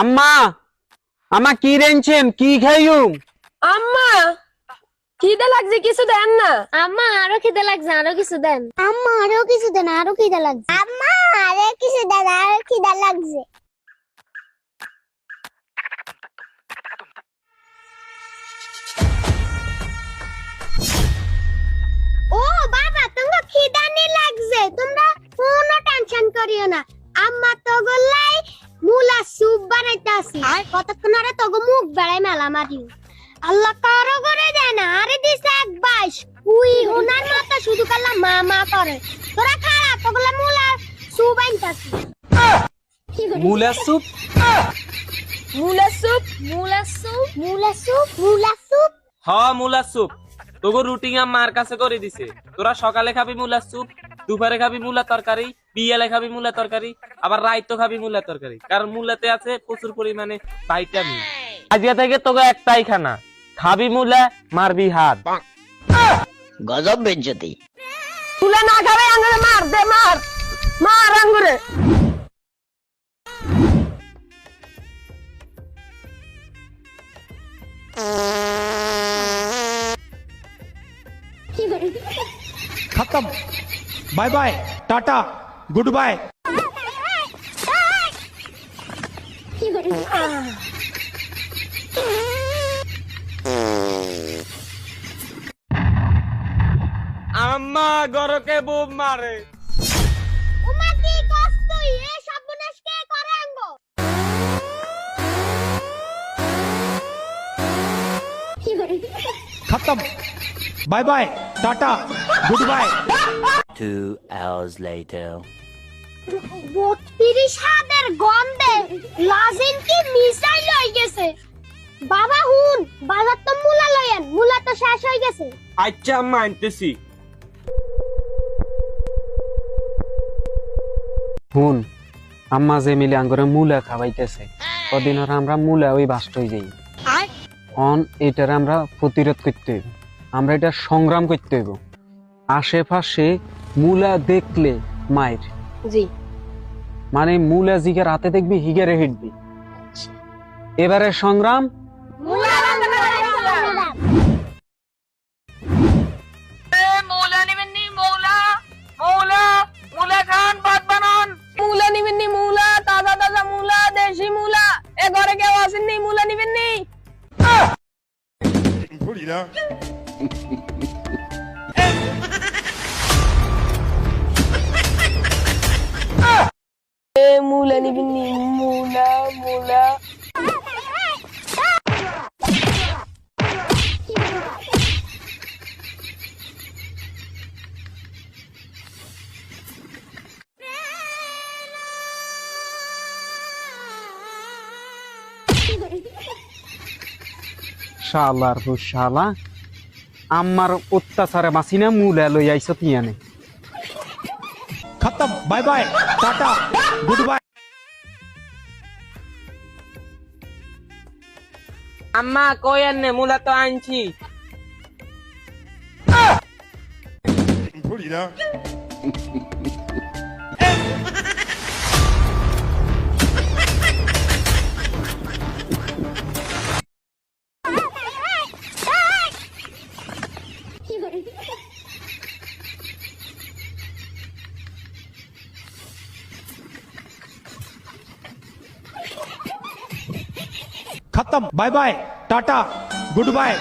আম্মা আমা কি রেনছেন কি খাইয়ুম আম্মা খিদে লাগছে কিছু দেন না। আম্মা আরো খিদে লাগছে আরো কিছু দেন। আম্মা আরো কিছু দেন আরো খিদে লাগছে। আম্মা আরো কিছু দেন আরো খিদে লাগছে। ও বাবা তোমার খিদে নি লাগছে, তোমরা কোনো টেনশন করিও না। আম্মা তো গলাই মুলা স্যুপ বানাইতাছি, আর কতক্ষণ আরে তোগো মুখ বেড়াই মেলা মারিও। আল্লাহ কারো করে দেয় না, আরে দিছে এক বাইশ উই ওনার মতো শুধু কালা মামা করে। তোরা খারাপ তোগুলা মুলা স্যুপ আনতাছি। মুলা স্যুপ মুলা স্যুপ মুলা স্যুপ মুলা স্যুপ মুলা স্যুপ হ মুলা স্যুপ তোগো রুটিং মার কাছে করে দিছে। তোরা সকালে খাবি মুলা স্যুপ, দুপুরে খাবি মুলা তরকারি, বিয়ালে খাবি মুলা তরকারি, আবার রাইতো খাবি মুলা তরকারি, কারণ মুলাতে আছে প্রচুর পরিমাণে ভিটামিন। আজকে থেকে তোকে একটাই খানা, খাবি মুলা মারবি হাত। গজব বেজ্জতি। তুলে না খাবে আঙ্গুরে মার দে, মার মার আঙ্গুরে। खत्म। Bye bye tata goodbye. আম্মা গরকে বুম মারে। উমা কি কষ্ট এ সর্বনাশ কে করে আঙ্গো। खत्म। Bye bye tata goodbye. 2 hours later. বত্রিশ হাতের গন্ধে লাজিন কি মিসাইল হয়ে গেছে। বাবা হুন বাজার তো মুলা লয়েন, মুলা তো শেষ হয়ে গেছে। আচ্ছা আম্মা আনতেছি। হুন আম্মা যে মিলে আঙ্গুরে মুলা খাওয়াইতেছে, কদিন আর আমরা মুলা ওই বাস্ট হয়ে যাই। অন এটার আমরা প্রতিরোধ করতে হইব, আমরা এটা সংগ্রাম করতে হইব। আশেপাশে মুলা দেখলে মায়ের জি মানে মুলা জিকে রাতে দেখবি হিগেরে হিটবি। এবারে সংগ্রাম মুলা নিবেন নি, মুলা মুলা মুলা খান ভাত বানান। মুলা নিবেন নি, মুলা তাজা তাজা মুলা, দেশি মুলা। এ ঘরে কেউ আসেন নি, মুলা নিবেন নি। মুলা নিবেন নি, মুলা মুলা। শালার শালা আমার অত্যাচারে বাঁচি না মুলা লই আইছ তিয়ানে। खत्म। Bye bye tata goodbye. আম্মা কই আননে, মুলা তো আনছি। खत्म। Bye bye tata good bye.